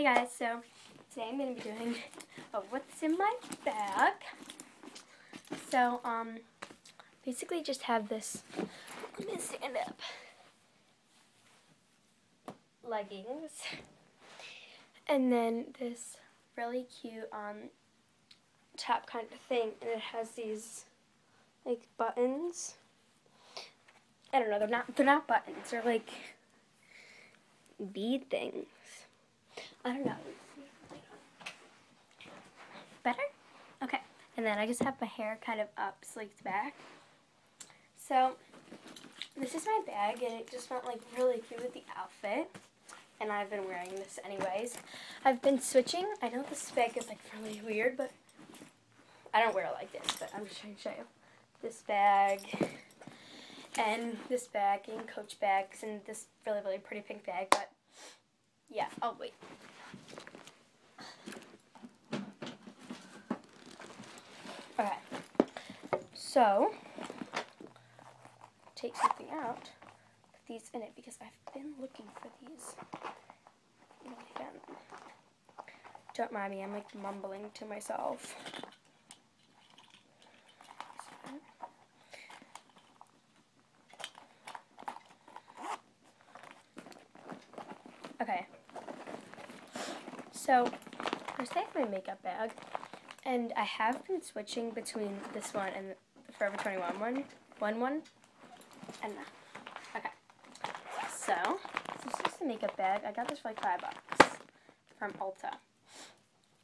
Hey guys, so today I'm going to be doing what's in my bag. So, basically just have this, let me stand up, leggings, and then this really cute top kind of thing, and it has these like buttons. I don't know, they're not buttons, they're like bead things. I don't know. Better? Okay. And then I just have my hair kind of up, slicked back. So, this is my bag, and it just went like really cute with the outfit. And I've been wearing this anyways. I've been switching. I know this bag is like really weird, but I don't wear it like this, but I'm just trying to show you. This bag, and this bag, and Coach bags, and this really, really pretty pink bag, but yeah. Oh, wait. Okay, so take something out, put these in it because I've been looking for these. I really found them. Don't mind me, I'm like mumbling to myself. Okay, so first I have my makeup bag. And I have been switching between this one and the Forever 21 one. And okay. So this is the makeup bag. I got this for like $5 from Ulta.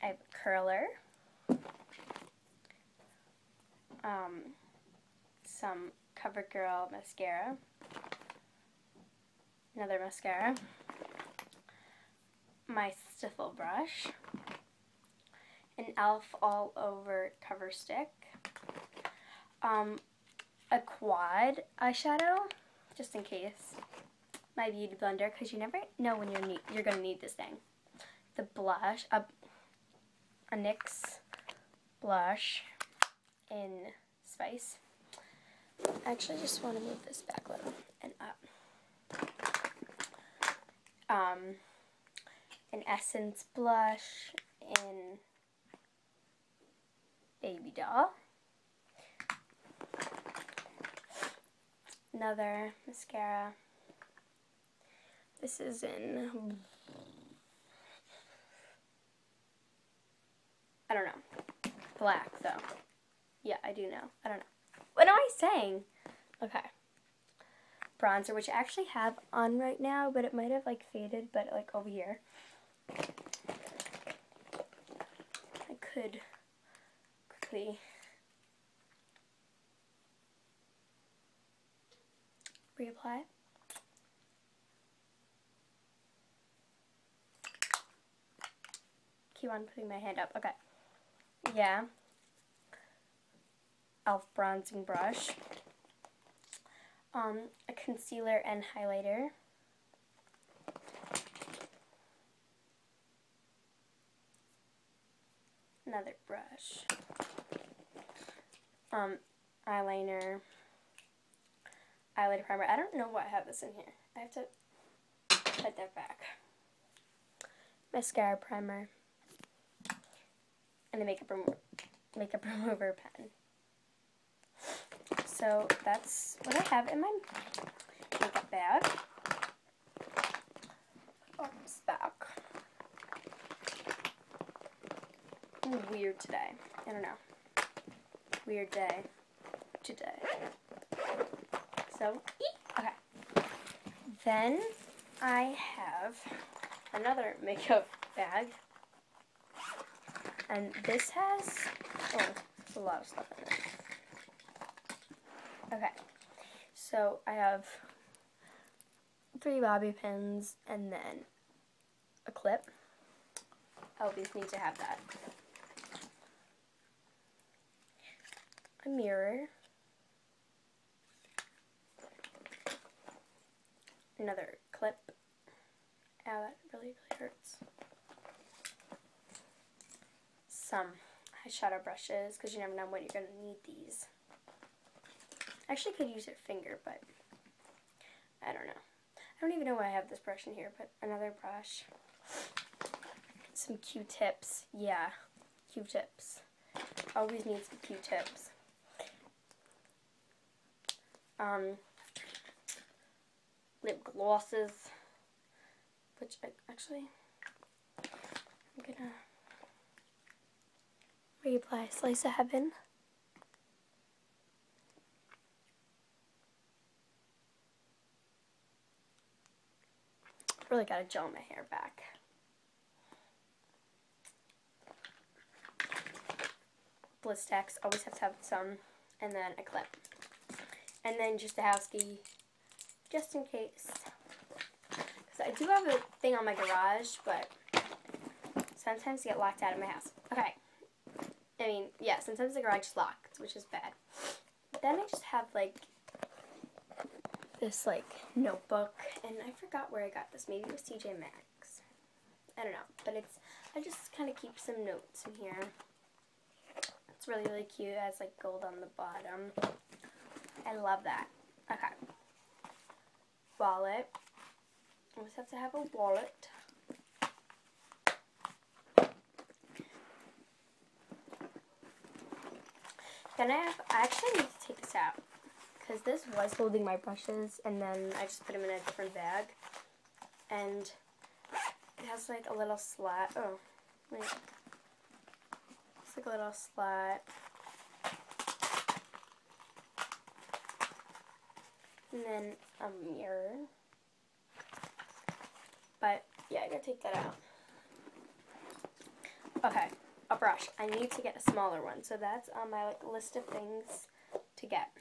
I have a curler, some CoverGirl mascara, another mascara, my Stifle brush, an e.l.f. all over cover stick, a quad eyeshadow, just in case, my beauty blender, because you never know when you're gonna need this thing. The blush, a NYX blush in Spice. I actually just want to move this back a little and up. An Essence blush in Baby Doll. Another mascara. This is in, I don't know, black though. Yeah, I do know. I don't know. What am I saying? Okay. Bronzer, which I actually have on right now, but it might have like faded, but like over here. I could quickly reapply. Keep on putting my hand up. Okay. Yeah. e.l.f. bronzing brush. A concealer and highlighter. Another brush. Eyeliner. Eyeliner primer. I don't know why I have this in here. I have to put that back. Mascara primer. And a makeup remover pen. So that's what I have in my makeup bag. Oh, it's back. Weird today. I don't know. Weird day today. So, okay. Then I have another makeup bag. And this has, oh, there's a lot of stuff in it. Okay, so I have 3 bobby pins and then a clip. I always need to have that. A mirror. Another clip. Ow, that really, really hurts. Some eyeshadow brushes, because you never know when you're going to need these. I actually could use your finger, but I don't know. I don't even know why I have this brush in here, but another brush. some Q-tips. Yeah, Q-tips. Always need some Q-tips. Lip glosses, which I'm gonna reapply Slice of Heaven. Really gotta gel my hair back. Blistex, always have to have some, and then a clip. And then just a house key, just in case. Because I do have a thing on my garage, but sometimes I get locked out of my house. Okay. I mean, yeah, sometimes the garage is locked, which is bad. But then I just have, like, this, like, notebook. And I forgot where I got this. Maybe it was TJ Maxx. I don't know. But I just kind of keep some notes in here. It's really, really cute. It has, like, gold on the bottom. I love that. Okay. Wallet. Always have to have a wallet. Then I actually need to take this out because this was holding my brushes, and then I just put them in a different bag. And it has like a little slat. Oh, wait. It's like a little slat. And then a mirror. But yeah, I gotta take that out. Okay, a brush. I need to get a smaller one, so that's on my like list of things to get.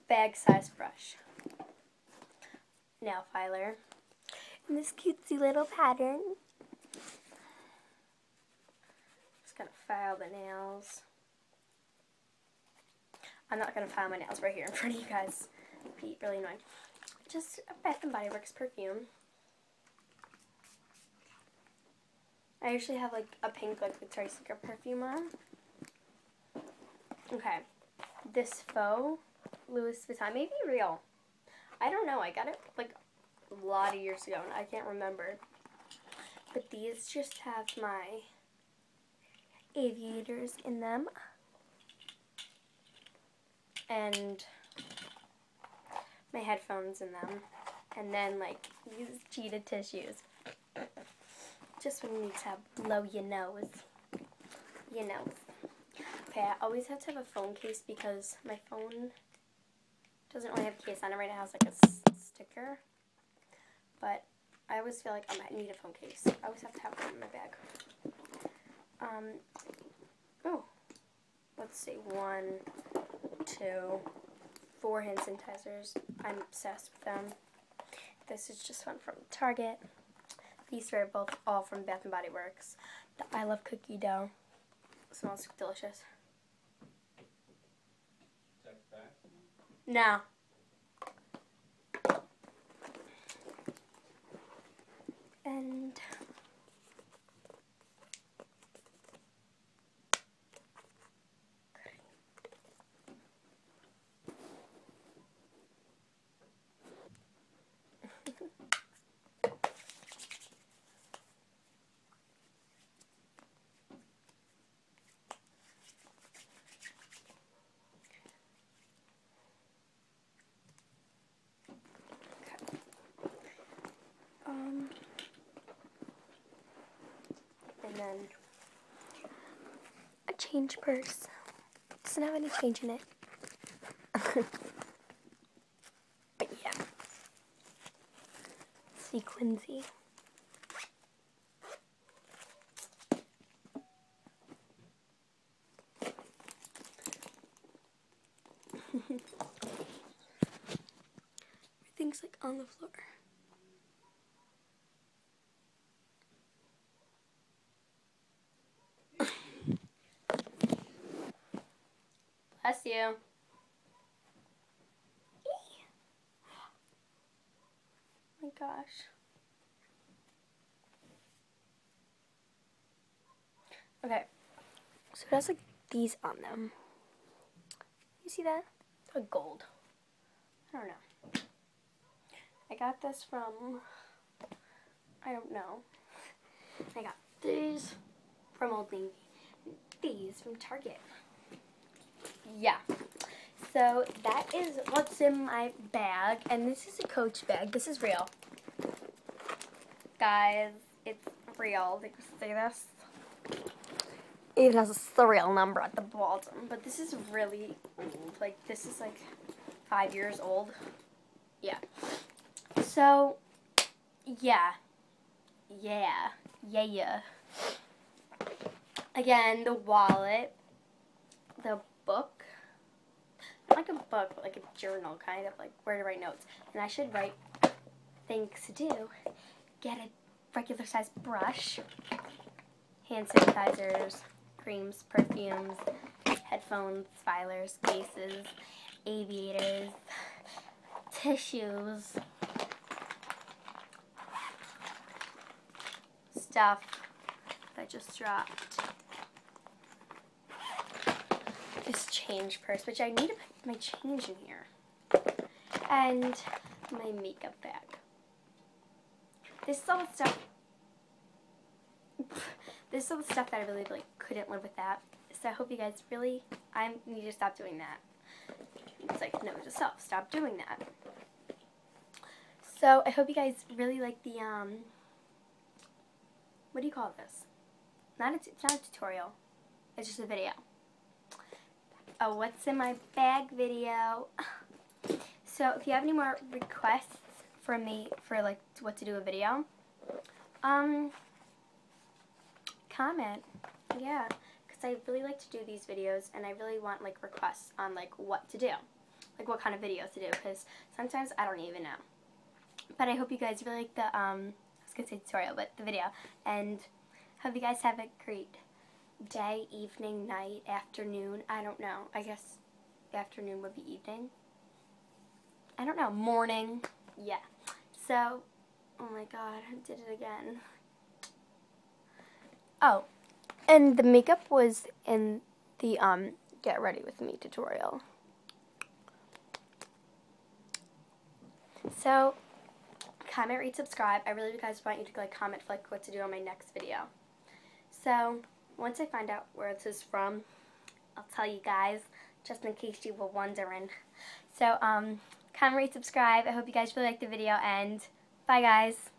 Bag size brush. Nail filer. And this cutesy little pattern. Just gonna file the nails. I'm not gonna file my nails right here in front of you guys. It'd be really annoying. Just a Bath & Body Works perfume. I usually have like a pink like Victoria's Secret perfume on. Okay. This faux Louis Vuitton, maybe real. I don't know. I got it like a lot of years ago and I can't remember. But these just have my aviators in them. And my headphones in them. And then like these cheetah tissues. Just when you need to blow your nose. Your nose. Okay, I always have to have a phone case because my phone doesn't really have a case on it right now. It has like a sticker. But I always feel like I might need a phone case. I always have to have one in my bag. Oh. Let's see. 1, 2, 4 hand sanitizers. I'm obsessed with them. This is just one from Target. These are both all from Bath & Body Works. The I Love Cookie Dough. It smells delicious. No. And then a change purse. Doesn't have any change in it. But yeah. Sequincy. Everything's like on the floor. Bless you. Oh my gosh. Okay. So it has like these on them. You see that? It's like gold. I don't know. I got this from, I don't know. I got these from Old Navy. These from Target. Yeah. So that is what's in my bag. And this is a Coach bag. This is real. Guys, it's real. They can see this. It even has a serial number at the bottom. But this is really old. Like, this is like 5 years old. Yeah. So, yeah. Again, the wallet, the book, not like a book, but like a journal, kind of like where to write notes. And I should write things to do. Get a regular sized brush, hand sanitizers, creams, perfumes, headphones, filers, cases, aviators, tissues, stuff that I just dropped. This change purse, which I need to put my change in here. And my makeup bag. This is all the stuff. This is all the stuff that I really like couldn't live without. So I hope you guys really, I need to stop doing that. It's like, no, just stop doing that. So I hope you guys really like the, what do you call this? It's not a tutorial. It's just a video. A what's in my bag video. So if you have any more requests from me for like what to do a video, comment. Yeah, because I really like to do these videos, and I really want like requests on like what to do, like what kind of videos to do, because sometimes I don't even know. But I hope you guys really like the I was gonna say tutorial, but the video, and hope you guys have a great day, evening, night, afternoon. I don't know. I guess afternoon would be evening. I don't know. Morning. Yeah. So, oh my god, I did it again. Oh, and the makeup was in the get ready with me tutorial. So, comment, rate, subscribe. I really guys want you to like comment for like what to do on my next video. So, once I find out where this is from, I'll tell you guys, just in case you were wondering. So, comment, rate, subscribe. I hope you guys really liked the video, and bye guys.